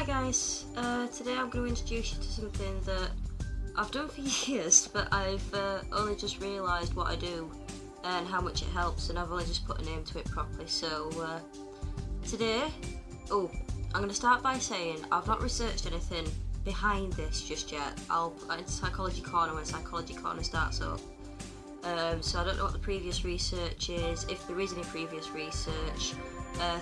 Hi guys, today I'm going to introduce you to something that I've done for years, but I've only just realised what I do and how much it helps, and I've only just put a name to it properly. So today, I'm going to start by saying I've not researched anything behind this just yet. I'll put that into Psychology Corner when Psychology Corner starts up. So I don't know what the previous research is, if there is any previous research,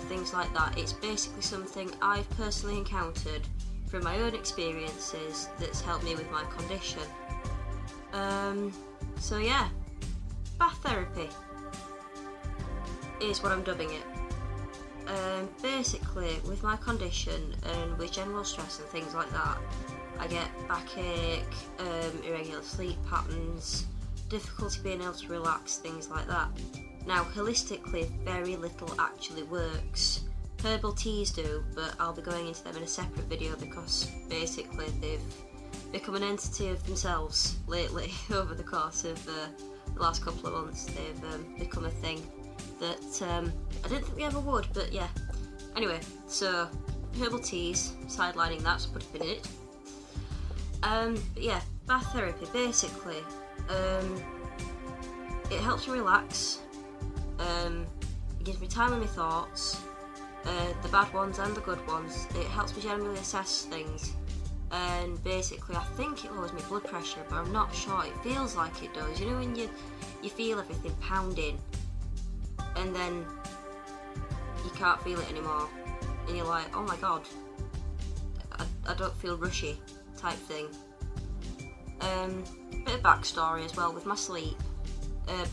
things like that. It's basically something I've personally encountered from my own experiences that's helped me with my condition. So yeah, bath therapy is what I'm dubbing it. Basically, with my condition and with general stress and things like that, I get backache, irregular sleep patterns, difficulty being able to relax, things like that. Now, holistically, very little actually works. Herbal teas do, but I'll be going into them in a separate video because basically they've become an entity of themselves lately. Over the course of the last couple of months, they've become a thing that I didn't think we ever would, but yeah. Anyway, so herbal teas, sidelining that, so put a pin in it. But yeah, bath therapy, basically, it helps me relax, it gives me time with my thoughts, the bad ones and the good ones. It helps me generally assess things, and basically I think it lowers my blood pressure, but I'm not sure. It feels like it does. You know when you feel everything pounding and then you can't feel it anymore and you're like, oh my god, I don't feel rushy type thing. Bit of backstory as well with my sleep.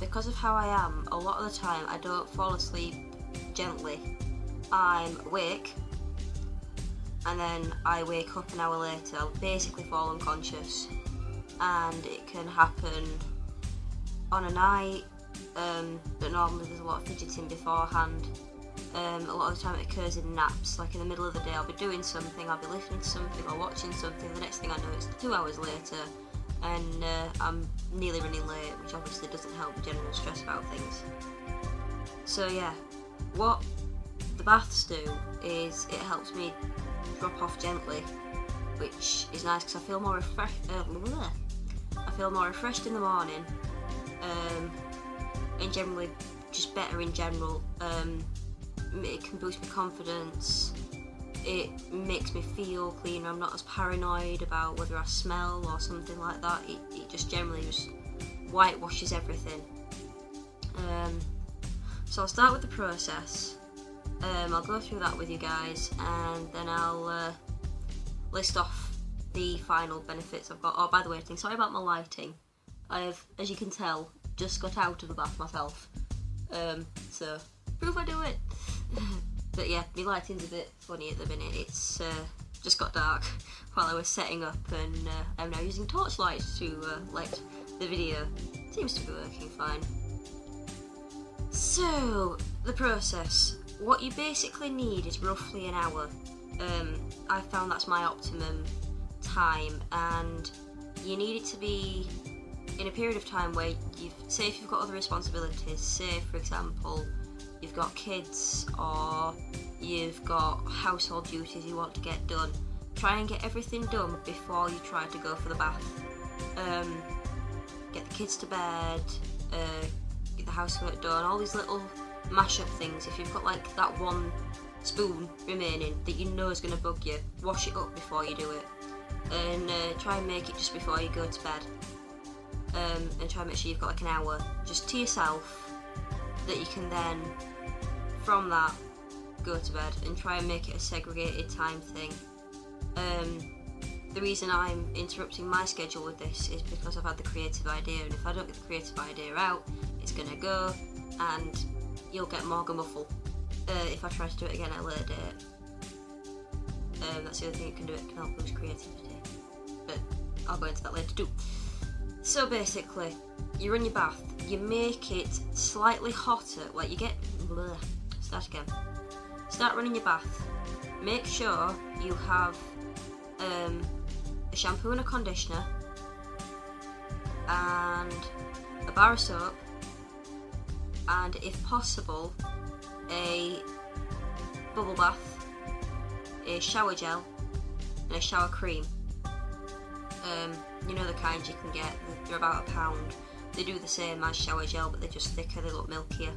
Because of how I am, a lot of the time I don't fall asleep gently. I'm awake and then I wake up an hour later. I'll basically fall unconscious, and it can happen on a night, but normally there's a lot of fidgeting beforehand. A lot of the time it occurs in naps, like in the middle of the day. I'll be doing something, I'll be listening to something or watching something, the next thing I know it's 2 hours later and I'm nearly running late, which obviously doesn't help with general stress about things. So yeah, what the baths do is it helps me drop off gently, which is nice because I feel more refreshed. I feel more refreshed in the morning, and generally just better in general. It can boost my confidence. It makes me feel cleaner. I'm not as paranoid about whether I smell or something like that. It just generally just whitewashes everything. So I'll start with the process. I'll go through that with you guys, and then I'll list off the final benefits I've got. Oh, by the way, sorry about my lighting. I've, as you can tell, just got out of the bath myself. So proof I do it. But yeah, my lighting's a bit funny at the minute. It's just got dark while I was setting up, and I'm now using torchlight to light the video. Seems to be working fine. So, the process. What you basically need is roughly an hour. I found that's my optimum time, and you need it to be in a period of time where say if you've got other responsibilities, say for example you've got kids or you've got household duties you want to get done. Try and get everything done before you try to go for the bath. Get the kids to bed, get the housework done, all these little mash-up things. If you've got like that one spoon remaining that you know is going to bug you, wash it up before you do it, and try and make it just before you go to bed, and try and make sure you've got like an hour just to yourself that you can then from that go to bed, and try and make it a segregated time thing. The reason I'm interrupting my schedule with this is because I've had the creative idea, and if I don't get the creative idea out, it's going to go and you'll get more gamuffle if I try to do it again at a later date. That's the other thing it can do, it can help boost creativity, but I'll go into that later too. So basically, you run your bath, you make it slightly hotter, like you get, start running your bath, make sure you have a shampoo and a conditioner, and a bar of soap, and if possible, a bubble bath, a shower gel, and a shower cream. You know the kinds you can get, they're about £1. They do the same as shower gel, but they're just thicker, they look milkier.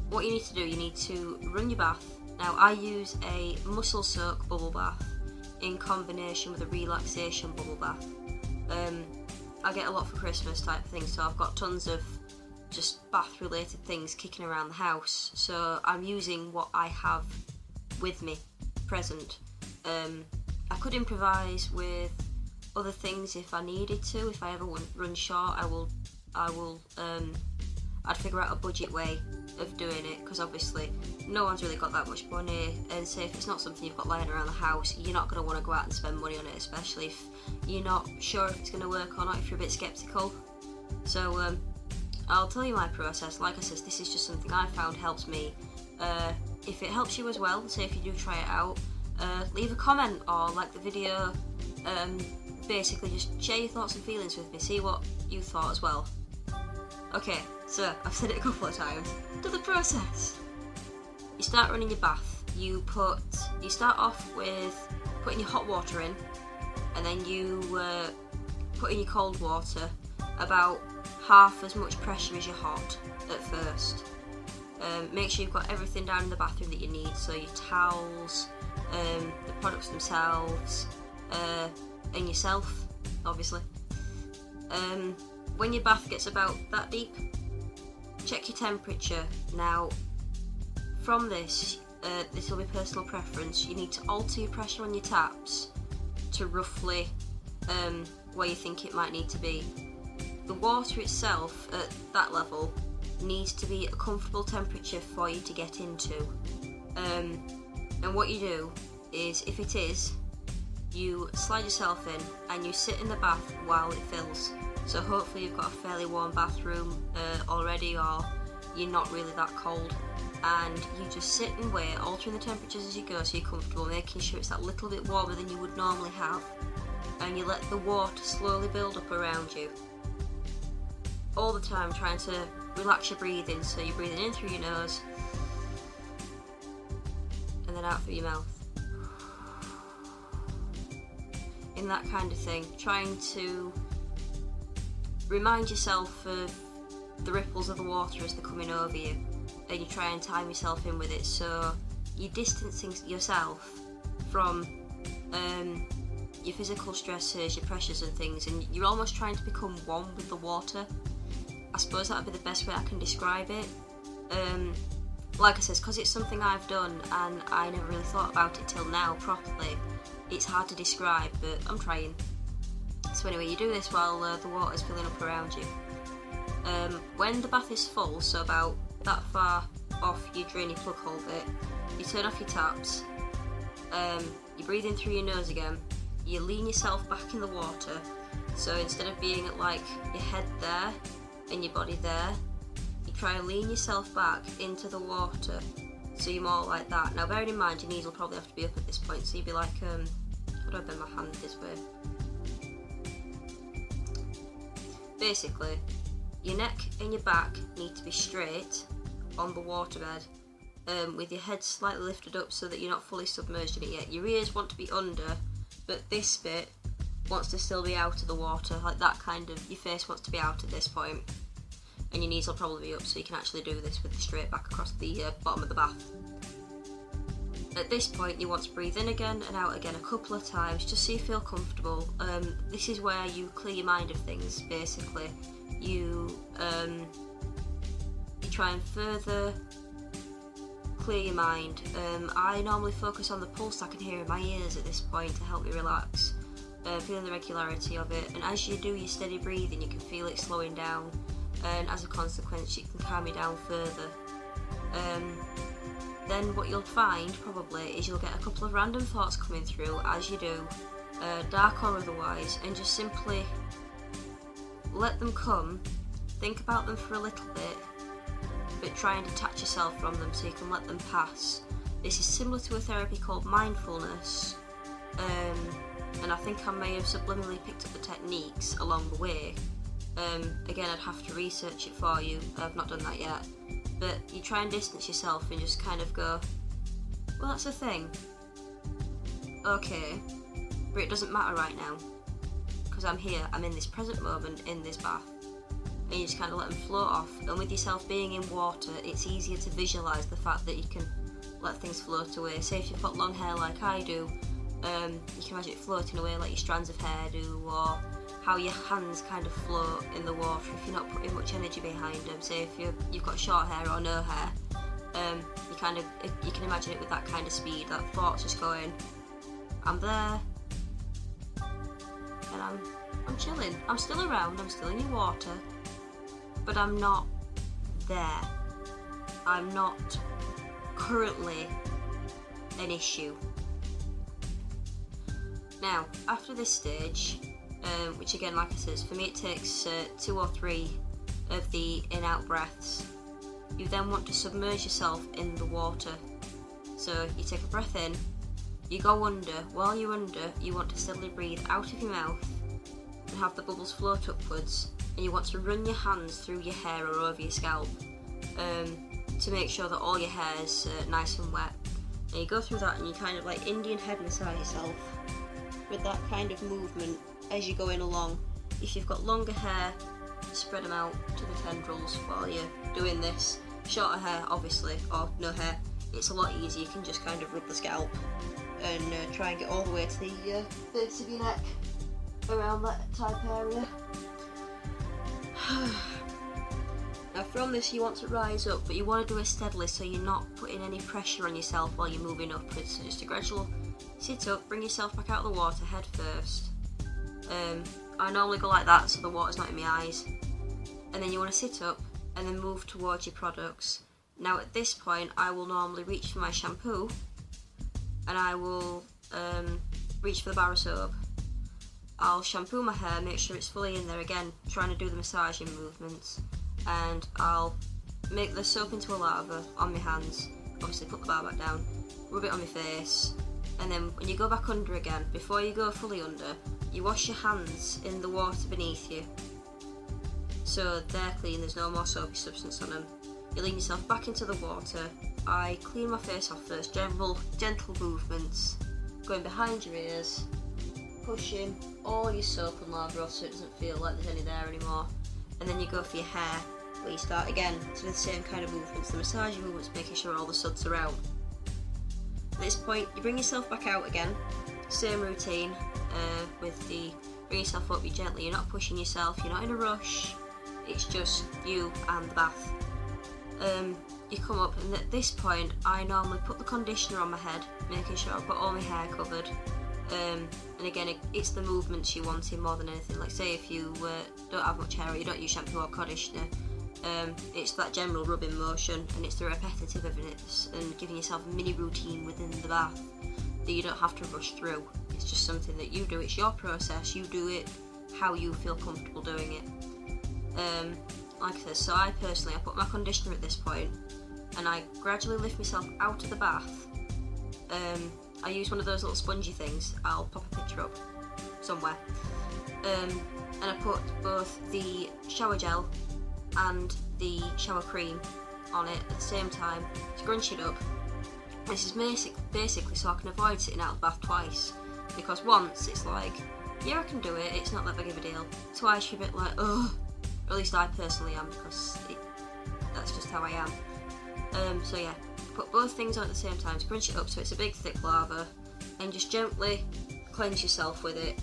What you need to do, you need to run your bath. Now I use a muscle soak bubble bath in combination with a relaxation bubble bath. I get a lot for Christmas type of thing, so I've got tons of just bath related things kicking around the house, so I'm using what I have with me present. I could improvise with other things if I needed to. If I ever run short, I'd figure out a budget way of doing it, because obviously no one's really got that much money, and say if it's not something you've got lying around the house, you're not going to want to go out and spend money on it, especially if you're not sure if it's going to work or not, if you're a bit skeptical. So I'll tell you my process. Like I said, this is just something I found helps me. If it helps you as well, say if you do try it out, leave a comment or like the video. Basically just share your thoughts and feelings with me, see what you thought as well. Okay, so I've said it a couple of times. To the process. You start running your bath. You start off with putting your hot water in, and then you put in your cold water, about half as much pressure as your hot at first. Make sure you've got everything down in the bathroom that you need, so your towels, the products themselves, and yourself, obviously. When your bath gets about that deep, check your temperature. Now, from this will be personal preference, you need to alter your pressure on your taps to roughly where you think it might need to be. The water itself at that level needs to be a comfortable temperature for you to get into. And what you do is, if it is, you slide yourself in and you sit in the bath while it fills. So hopefully you've got a fairly warm bathroom already, or you're not really that cold, and you just sit and wait, altering the temperatures as you go so you're comfortable, making sure it's that little bit warmer than you would normally have, and you let the water slowly build up around you. All the time trying to relax your breathing, so you're breathing in through your nose and then out through your mouth. In that kind of thing, trying to remind yourself of the ripples of the water as they're coming over you, and you try and time yourself in with it, so you're distancing yourself from your physical stresses, your pressures and things, and you're almost trying to become one with the water. I suppose that would be the best way I can describe it. Like I said, because it's something I've done and I never really thought about it till now properly, it's hard to describe, but I'm trying. So anyway, you do this while the water's filling up around you. When the bath is full, so about that far off your drainy plug hole bit, you turn off your taps, you breathe in through your nose again, you lean yourself back in the water, so instead of being at like your head there and your body there, you try and lean yourself back into the water, so you're more like that. Now bearing in mind your knees will probably have to be up at this point, so you'd be like, how do I bend my hand this way? Basically, your neck and your back need to be straight on the waterbed, with your head slightly lifted up so that you're not fully submerged in it yet. Your ears want to be under, but this bit wants to still be out of the water, like that kind of, your face wants to be out at this point, and your knees will probably be up so you can actually do this with the straight back across the bottom of the bath. At this point you want to breathe in again and out again a couple of times just so you feel comfortable. This is where you clear your mind of things, basically. You try and further clear your mind. I normally focus on the pulse I can hear in my ears at this point to help me relax, feeling the regularity of it, and as you do your steady breathing you can feel it slowing down, and as a consequence you can calm you down further. Then what you'll find probably is you'll get a couple of random thoughts coming through as you do, dark or otherwise, and just simply let them come, think about them for a little bit, but try and detach yourself from them so you can let them pass. This is similar to a therapy called mindfulness, and I think I may have subliminally picked up the techniques along the way. Again, I'd have to research it for you, I've not done that yet. But you try and distance yourself and just kind of go, well, that's a thing. okay, but it doesn't matter right now, because I'm here, I'm in this present moment, in this bath. And you just kind of let them float off, and with yourself being in water, it's easier to visualise the fact that you can let things float away. Say if you've got long hair like I do, you can imagine it floating away like your strands of hair do, or how your hands kind of float in the water if you're not putting much energy behind them. Say if you've got short hair or no hair, you can imagine it with that kind of speed, that thought's just going, I'm there, and I'm chilling. I'm still around, I'm still in your water, but I'm not there. I'm not currently an issue. Now, after this stage, which again, like I said, for me it takes 2 or 3 of the in-out breaths, you then want to submerge yourself in the water. So you take a breath in, you go under. While you're under, you want to steadily breathe out of your mouth and have the bubbles float upwards, and you want to run your hands through your hair or over your scalp to make sure that all your hair's nice and wet. And you go through that and you kind of like Indian head massage yourself with that kind of movement as you're going along. If you've got longer hair, spread them out to the tendrils while you're doing this. Shorter hair, obviously, or no hair, it's a lot easier. You can just kind of rub the scalp and try and get all the way to the base of your neck, around that type area. Now from this you want to rise up, but you want to do it steadily so you're not putting any pressure on yourself while you're moving upwards. So just a gradual sit up, bring yourself back out of the water head first. I normally go like that so the water's not in my eyes. And then you want to sit up and then move towards your products. Now at this point I will normally reach for my shampoo and I will reach for the bar of soap. I'll shampoo my hair, make sure it's fully in there, again trying to do the massaging movements, and I'll make the soap into a lather on my hands, obviously put the bar back down, rub it on my face, and then when you go back under again, before you go fully under, you wash your hands in the water beneath you so they're clean, there's no more soapy substance on them. You lean yourself back into the water. I clean my face off first, gentle movements, going behind your ears, pushing all your soap and lather off so it doesn't feel like there's any there anymore. And then you go for your hair, where you start again to do the same kind of movements, the massaging movements, making sure all the suds are out. At this point, you bring yourself back out again, same routine, with the bring yourself up, you gently, you're not pushing yourself, you're not in a rush, it's just you and the bath. You come up, and at this point I normally put the conditioner on my head, making sure I've got all my hair covered. And again, it's the movements you want in more than anything. Like say if you don't have much hair or you don't use shampoo or conditioner, it's that general rubbing motion, and it's the repetitive evidence and giving yourself a mini routine within the bath that you don't have to rush through. It's just something that you do, it's your process, you do it how you feel comfortable doing it. Like I said, so I put my conditioner at this point and I gradually lift myself out of the bath. I use one of those little spongy things, I'll pop a picture up somewhere, and I put both the shower gel and the shower cream on it at the same time, scrunch it up. This is basically so I can avoid sitting out of the bath twice, because once it's like, yeah I can do it, it's not that big of a deal. Twice you're a bit like, ugh, or at least I personally am, because that's just how I am. So yeah, put both things on at the same time, scrunch it up so it's a big thick lather, and just gently cleanse yourself with it.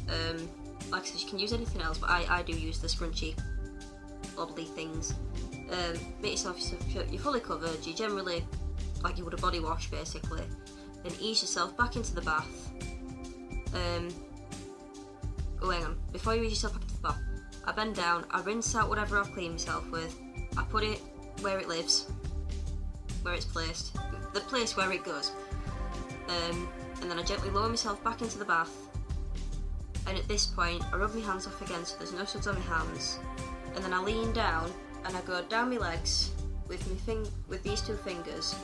Like I said, you can use anything else, but I do use the scrunchy oddly things. Make yourself, you're fully covered, you generally, like you would a body wash basically, then ease yourself back into the bath. Oh hang on, before you ease yourself back into the bath, I bend down, I rinse out whatever I've cleaned myself with, I put it where it lives, where it's placed, the place where it goes, and then I gently lower myself back into the bath, and at this point I rub my hands off again so there's no suds on my hands, and then I lean down and I go down my legs with these two fingers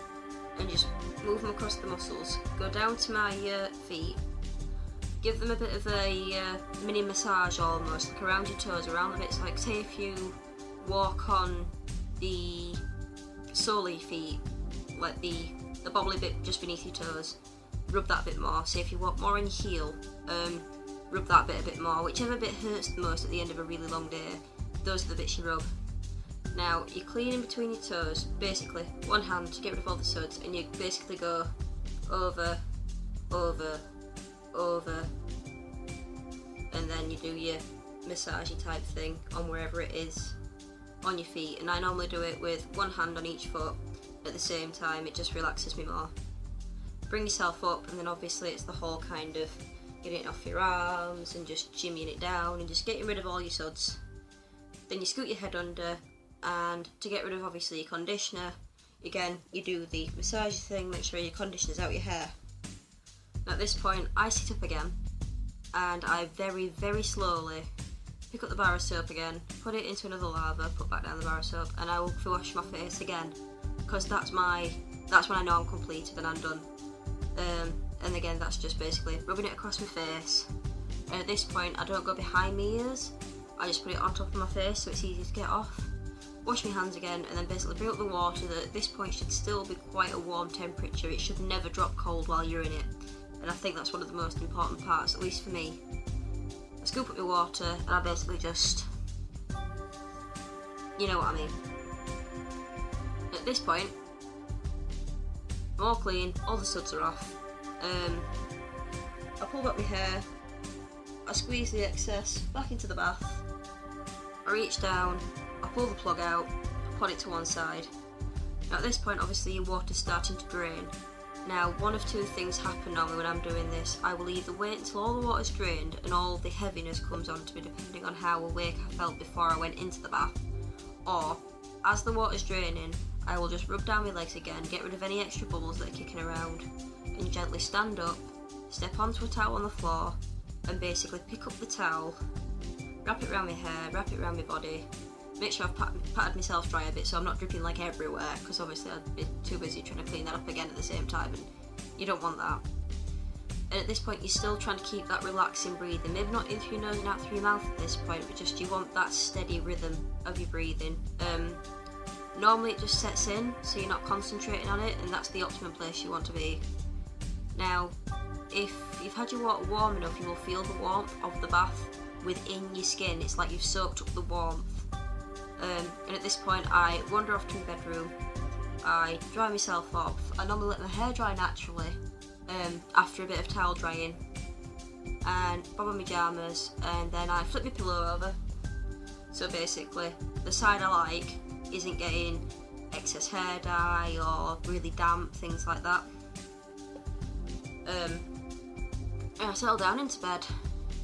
and just move them across the muscles, go down to my feet, give them a bit of a mini massage almost, like around your toes, around the bits, like say if you walk on the soly feet, like the bobbly bit just beneath your toes, rub that a bit more. So if you want more on your heel, rub that bit a bit more. Whichever bit hurts the most at the end of a really long day, those are the bits you rub. Now you're cleaning between your toes, basically one hand to get rid of all the suds, and you basically go over, over, over, and then you do your massagey type thing on wherever it is on your feet. And I normally do it with one hand on each foot at the same time. It just relaxes me more. Bring yourself up, and then obviously it's the whole kind of getting it off your arms and just jimmying it down and just getting rid of all your suds. Then you scoot your head under, and to get rid of obviously your conditioner, again you do the massage thing, make sure your conditioner's out your hair. Now at this point I sit up again, and I very, very slowly pick up the bar of soap again, put it into another lather, put back down the bar of soap, and I will wash my face again, because that's when I know I'm completed and I'm done. And again, that's just basically rubbing it across my face. And at this point I don't go behind my ears, I just put it on top of my face so it's easy to get off. Wash my hands again, and then basically bring up the water that at this point should still be quite a warm temperature. It should never drop cold while you're in it, and I think that's one of the most important parts, at least for me. I scoop up my water, and I basically just, you know what I mean. At this point, I'm all clean, all the suds are off. I pull back my hair, I squeeze the excess back into the bath, I reach down, I pull the plug out, I put it to one side. Now at this point obviously your water's starting to drain. Now one of two things happen normally when I'm doing this. I will either wait until all the water's drained and all the heaviness comes onto me, depending on how awake I felt before I went into the bath, or as the water's draining I will just rub down my legs again, get rid of any extra bubbles that are kicking around, and gently stand up, step onto a towel on the floor, and basically pick up the towel, wrap it around my hair, wrap it around my body, make sure I've patted myself dry a bit so I'm not dripping like everywhere, because obviously I'd be too busy trying to clean that up again at the same time, and you don't want that. And at this point you're still trying to keep that relaxing breathing, maybe not in through your nose and out through your mouth at this point, but just you want that steady rhythm of your breathing. Normally it just sets in, so you're not concentrating on it, and that's the optimum place you want to be. Now, if you've had your water warm enough, you will feel the warmth of the bath within your skin. It's like you've soaked up the warmth. And at this point I wander off to my bedroom, I dry myself off. I normally let my hair dry naturally after a bit of towel drying, and bob on my pyjamas, and then I flip my pillow over. So basically the side I like isn't getting excess hair dye or really damp, things like that. And I settle down into bed,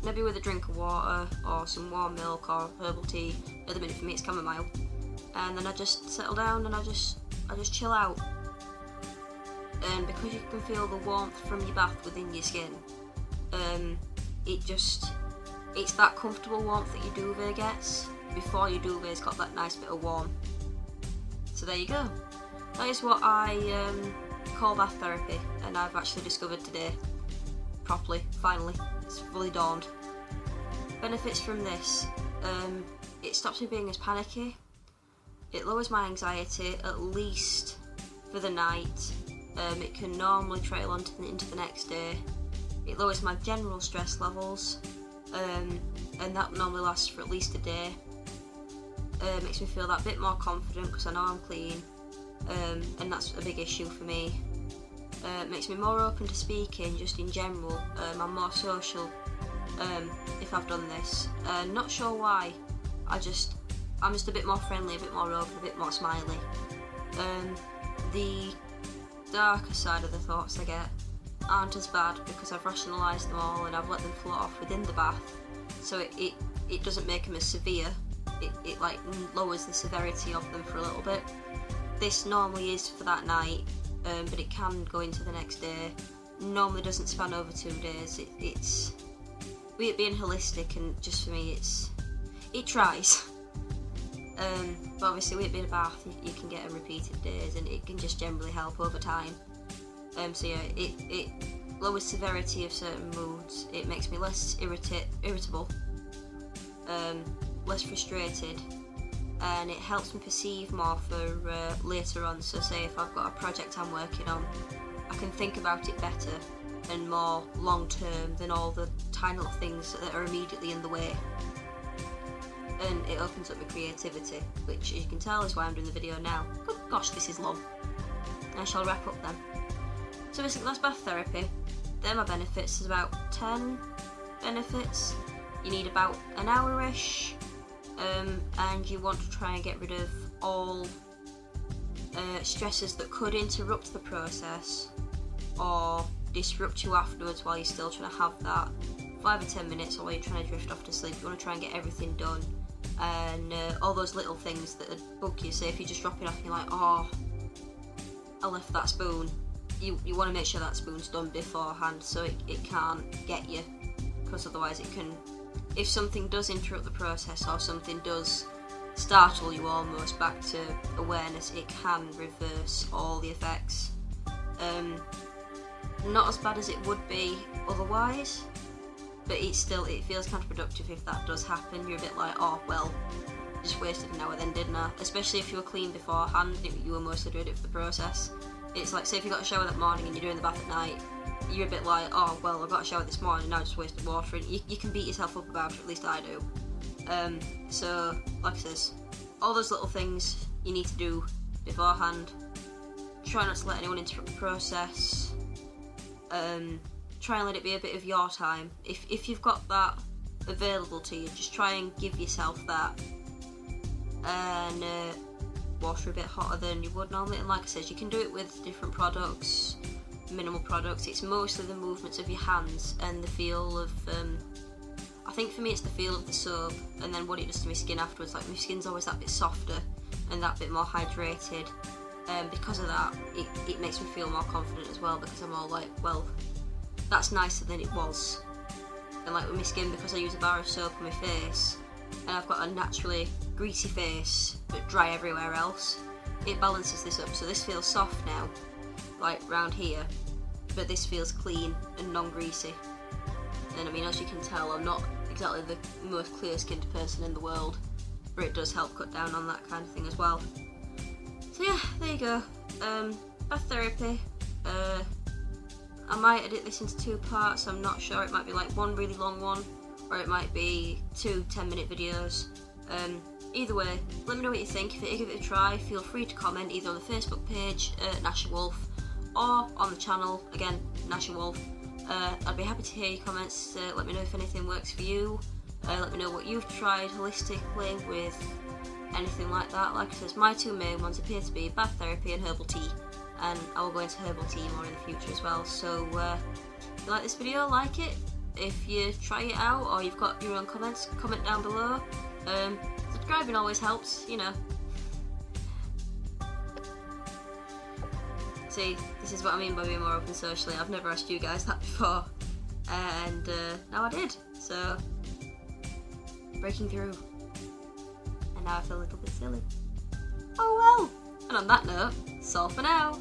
maybe with a drink of water or some warm milk or herbal tea. At the minute for me it's chamomile. And then I just settle down and I just chill out. And because you can feel the warmth from your bath within your skin, it's that comfortable warmth that your duvet gets before your duvet's got that nice bit of warm. So there you go. That is what I call bath therapy, and I've actually discovered today properly, finally. It's fully dawned. Benefits from this: it stops me being as panicky, it lowers my anxiety, at least for the night. It can normally trail on into the next day. It lowers my general stress levels, and that normally lasts for at least a day. Makes me feel that bit more confident because I know I'm clean, and that's a big issue for me. Makes me more open to speaking just in general. I'm more social if I've done this. Not sure why, I'm just a bit more friendly, a bit more open, a bit more smiley. The darker side of the thoughts I get aren't as bad because I've rationalised them all and I've let them float off within the bath, so it doesn't make them as severe. It like lowers the severity of them for a little bit. This normally is for that night, but it can go into the next day. Normally doesn't span over 2 days. It's with it being holistic, and just for me it tries. But obviously with it being a bath, you can get them repeated days, and it can just generally help over time. So yeah, it lowers severity of certain moods. It makes me less irritable, less frustrated, and it helps me perceive more for later on. So say if I've got a project I'm working on, I can think about it better, and more long term than all the tiny little things that are immediately in the way. And it opens up my creativity, which, as you can tell, is why I'm doing the video now. Good gosh, this is long. I shall wrap up then. So basically, that's bath therapy. They're my benefits. There's about 10 benefits. You need about an hour-ish, and you want to try and get rid of all stresses that could interrupt the process or disrupt you afterwards while you're still trying to have that 5 or 10 minutes or while you're trying to drift off to sleep. You want to try and get everything done, and all those little things that bug you. Say if you're just dropping off and you're like, oh, I left that spoon. You want to make sure that spoon's done beforehand so it can't get you, because otherwise it can, if something does interrupt the process or something does startle you almost back to awareness, it can reverse all the effects. Not as bad as it would be otherwise, but it feels counterproductive if that does happen. You're a bit like, oh well, just wasted an hour then, didn't I? Especially if you were clean beforehand, you were mostly doing it for the process. It's like, say if you got a shower that morning and you're doing the bath at night, you're a bit like, oh well, I got a shower this morning, now I just wasted water, and you can beat yourself up about it, at least I do. So, like I says, all those little things you need to do beforehand. Try not to let anyone interrupt the process. Try and let it be a bit of your time. If you've got that available to you, just try and give yourself that. And water a bit hotter than you would normally. And like I said, you can do it with different products, minimal products. It's mostly the movements of your hands and the feel of, I think for me it's the feel of the soap, and then what it does to my skin afterwards. Like my skin's always that bit softer and that bit more hydrated. Because of that, it makes me feel more confident as well, because I'm all like, well, that's nicer than it was. And like with my skin, because I use a bar of soap on my face, and I've got a naturally greasy face but dry everywhere else, it balances this up. So this feels soft now, like round here, but this feels clean and non-greasy. And I mean, as you can tell, I'm not exactly the most clear skinned person in the world, but it does help cut down on that kind of thing as well. So yeah, there you go. Bath therapy. I might edit this into 2 parts, I'm not sure. It might be like one really long one, or it might be 2 10-minute videos. Either way, let me know what you think. If you give it a try, feel free to comment either on the Facebook page, Nasherwolf, or on the channel, again, Nasherwolf. I'd be happy to hear your comments. Let me know if anything works for you. Let me know what you've tried holistically with anything like that. Like I said, my 2 main ones appear to be bath therapy and herbal tea, and I will go into herbal tea more in the future as well. So if you like this video, like it. If you try it out or you've got your own comments, comment down below. Subscribing always helps, you know. See, this is what I mean by being more open socially. I've never asked you guys that before, and now I did, so breaking through. And now I feel a little bit silly. Oh well! And on that note, it's all for now.